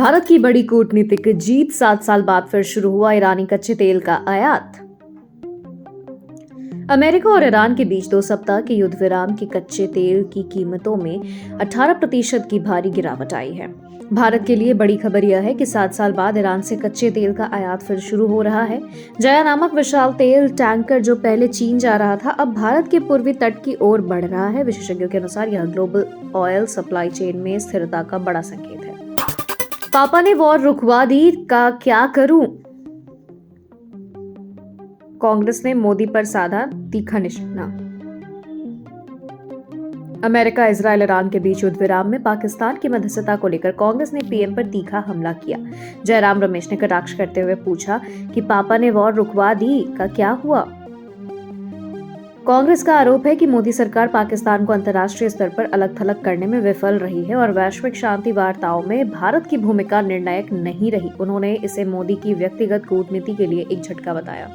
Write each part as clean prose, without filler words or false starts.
भारत की बड़ी कूटनीतिक जीत, 7 साल बाद फिर शुरू हुआ ईरानी कच्चे तेल का आयात। अमेरिका और ईरान के बीच 2 सप्ताह के युद्ध विराम की कच्चे तेल की कीमतों में 18% की भारी गिरावट आई है। भारत के लिए बड़ी खबर यह है कि 7 साल बाद ईरान से कच्चे तेल का आयात फिर शुरू हो रहा है। जया नामक विशाल तेल टैंकर जो पहले चीन जा रहा था, अब भारत के पूर्वी तट की ओर बढ़ रहा है। विशेषज्ञों के अनुसार यह ग्लोबल ऑयल सप्लाई चेन में स्थिरता का बड़ा संकेत है। पापा ने वॉर रुकवा दी का क्या करूं? कांग्रेस ने मोदी पर साधा तीखा निशाना। अमेरिका, इजरायल, ईरान के बीच युद्ध विराम में पाकिस्तान की मध्यस्थता को लेकर कांग्रेस ने पीएम पर तीखा हमला किया। जयराम रमेश ने कटाक्ष करते हुए पूछा कि पापा ने वॉर रुकवा दी का क्या हुआ। कांग्रेस का आरोप है कि मोदी सरकार पाकिस्तान को अंतर्राष्ट्रीय स्तर पर अलग थलग करने में विफल रही है और वैश्विक शांति वार्ताओं में भारत की भूमिका निर्णायक नहीं रही। उन्होंने इसे मोदी की व्यक्तिगत कूटनीति के लिए एक झटका बताया।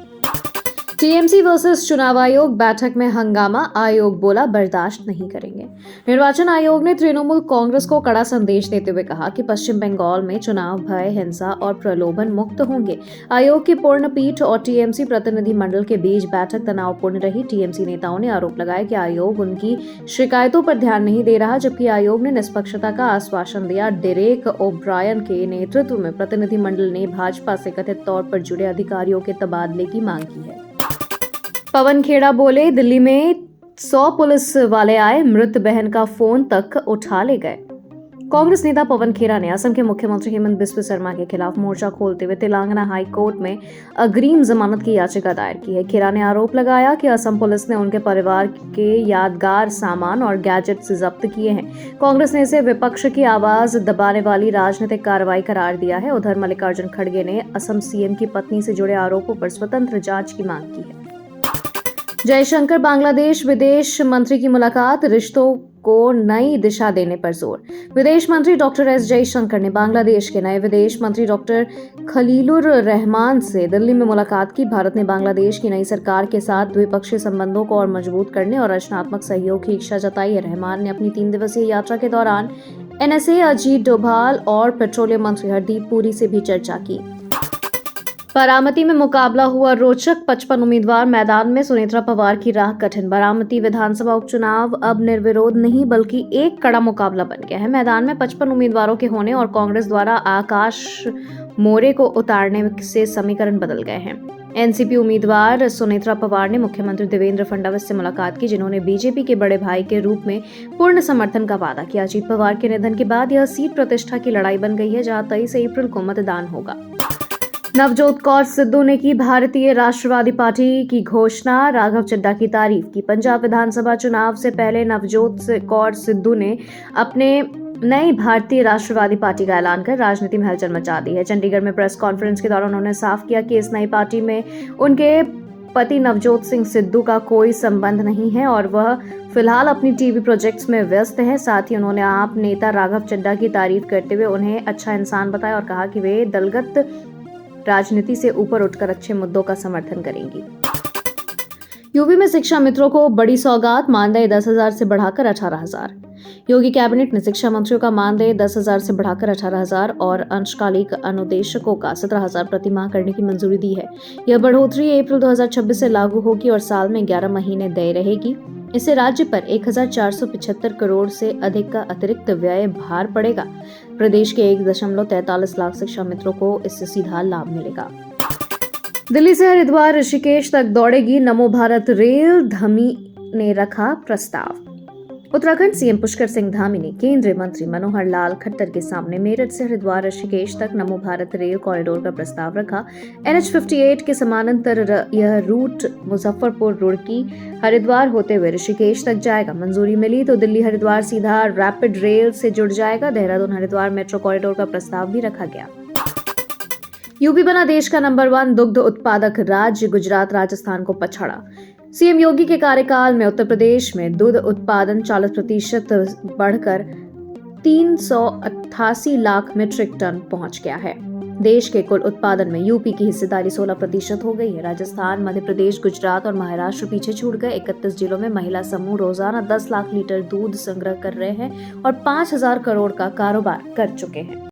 टीएमसी वर्सेस चुनाव आयोग बैठक में हंगामा, आयोग बोला बर्दाश्त नहीं करेंगे। निर्वाचन आयोग ने तृणमूल कांग्रेस को कड़ा संदेश देते हुए कहा कि पश्चिम बंगाल में चुनाव भय, हिंसा और प्रलोभन मुक्त होंगे। आयोग की पूर्ण पीठ और टीएमसी प्रतिनिधि मंडल के बीच बैठक तनावपूर्ण रही। टीएमसी नेताओं ने आरोप लगाया कि आयोग उनकी शिकायतों पर ध्यान नहीं दे रहा, जबकि आयोग ने निष्पक्षता का आश्वासन दिया। डेरेक ओब्रायन के नेतृत्व में प्रतिनिधि मंडल ने भाजपा से कथित तौर पर जुड़े अधिकारियों के तबादले की मांग की है। पवन खेड़ा बोले, दिल्ली में 100 पुलिस वाले आए, मृत बहन का फोन तक उठा ले गए। कांग्रेस नेता पवन खेड़ा ने असम के मुख्यमंत्री हेमंत बिस्वा शर्मा के खिलाफ मोर्चा खोलते हुए तेलंगाना हाई कोर्ट में अग्रिम जमानत की याचिका दायर की है। खेड़ा ने आरोप लगाया कि असम पुलिस ने उनके परिवार के यादगार सामान और गैजेट्स जब्त किए हैं। कांग्रेस ने इसे विपक्ष की आवाज दबाने वाली राजनीतिक कार्रवाई करार दिया है। उधर मल्लिकार्जुन खड़गे ने असम सीएम की पत्नी से जुड़े आरोपों पर स्वतंत्र जांच की मांग की है। जयशंकर बांग्लादेश विदेश मंत्री की मुलाकात, रिश्तों को नई दिशा देने पर जोर। विदेश मंत्री डॉक्टर एस जयशंकर ने बांग्लादेश के नए विदेश मंत्री डॉक्टर खलीलुर रहमान से दिल्ली में मुलाकात की। भारत ने बांग्लादेश की नई सरकार के साथ द्विपक्षीय संबंधों को और मजबूत करने और रचनात्मक सहयोग की इच्छा जताई है। रहमान ने अपनी 3 दिवसीय यात्रा के दौरान एनएसए अजीत डोभाल और पेट्रोलियम मंत्री हरदीप पुरी से भी चर्चा की। बारामती में मुकाबला हुआ रोचक, 55 उम्मीदवार मैदान में, सुनेत्रा पवार की राह कठिन। बारामती विधानसभा उपचुनाव अब निर्विरोध नहीं बल्कि एक कड़ा मुकाबला बन गया है। मैदान में 55 उम्मीदवारों के होने और कांग्रेस द्वारा आकाश मोरे को उतारने से समीकरण बदल गए हैं। एनसीपी उम्मीदवार सुनेत्रा पवार ने मुख्यमंत्री देवेंद्र फडणवीस से मुलाकात की, जिन्होंने बीजेपी के बड़े भाई के रूप में पूर्ण समर्थन का वादा किया। अजीत पवार के निधन के बाद यह सीट प्रतिष्ठा की लड़ाई बन गई है, जहां 23 अप्रैल को मतदान होगा। नवजोत कौर सिद्धू ने की भारतीय राष्ट्रवादी पार्टी की घोषणा, राघव चड्ढा की तारीफ की। पंजाब विधानसभा चुनाव से पहले नवजोत कौर सिद्धू ने अपने नई भारतीय राष्ट्रवादी पार्टी का ऐलान कर राजनीति में हलचल मचा दी है। चंडीगढ़ में प्रेस कॉन्फ्रेंस के दौरान उन्होंने साफ किया कि इस नई पार्टी में उनके पति नवजोत सिंह सिद्धू का कोई संबंध नहीं है और वह फिलहाल अपनी टीवी प्रोजेक्ट्स में व्यस्त है। साथ ही उन्होंने आप नेता राघव चड्ढा की तारीफ करते हुए उन्हें अच्छा इंसान बताया और कहा कि वे दलगत राजनीति से ऊपर उठकर अच्छे मुद्दों का समर्थन करेंगी। यूपी में शिक्षा मित्रों को बड़ी सौगात, मानदेय 10,000 से बढ़ाकर 18,000। योगी कैबिनेट ने शिक्षा मंत्रियों का मानदेय 10,000 से बढ़ाकर 18,000 और अंशकालिक अनुदेशकों का 17,000 प्रति माह करने की मंजूरी दी है। यह बढ़ोतरी अप्रैल 2026 से लागू होगी और साल में 11 महीने देय रहेगी। इससे राज्य पर 1,475 करोड़ से अधिक का अतिरिक्त व्यय भार पड़ेगा। प्रदेश के 1.43 लाख शिक्षा मित्रों को इससे सीधा लाभ मिलेगा। दिल्ली से हरिद्वार ऋषिकेश तक दौड़ेगी नमो भारत रेल, धमी ने रखा प्रस्ताव। उत्तराखंड सीएम पुष्कर सिंह धामी ने केंद्रीय मंत्री मनोहर लाल खट्टर के सामने मेरठ से हरिद्वार ऋषिकेश तक नमो भारत रेल कॉरिडोर का प्रस्ताव रखा। NH 58 के समानांतर यह रूट मुजफ्फरपुर, रुड़की, हरिद्वार होते हुए ऋषिकेश तक जाएगा। मंजूरी मिली तो दिल्ली हरिद्वार सीधा रैपिड रेल से जुड़ जाएगा। देहरादून हरिद्वार मेट्रो कॉरिडोर का प्रस्ताव भी रखा गया। यूपी बना देश का नंबर 1 दुग्ध उत्पादक राज्य, गुजरात राजस्थान को पछाड़ा। सीएम योगी के कार्यकाल में उत्तर प्रदेश में दूध उत्पादन 40% बढ़कर 388 लाख मीट्रिक टन पहुंच गया है। देश के कुल उत्पादन में यूपी की हिस्सेदारी 16% हो गई है। राजस्थान, मध्य प्रदेश, गुजरात और महाराष्ट्र पीछे छूट गए। 31 जिलों में महिला समूह रोजाना 10 लाख लीटर दूध संग्रह कर रहे हैं और 5,000 करोड़ का कारोबार कर चुके हैं।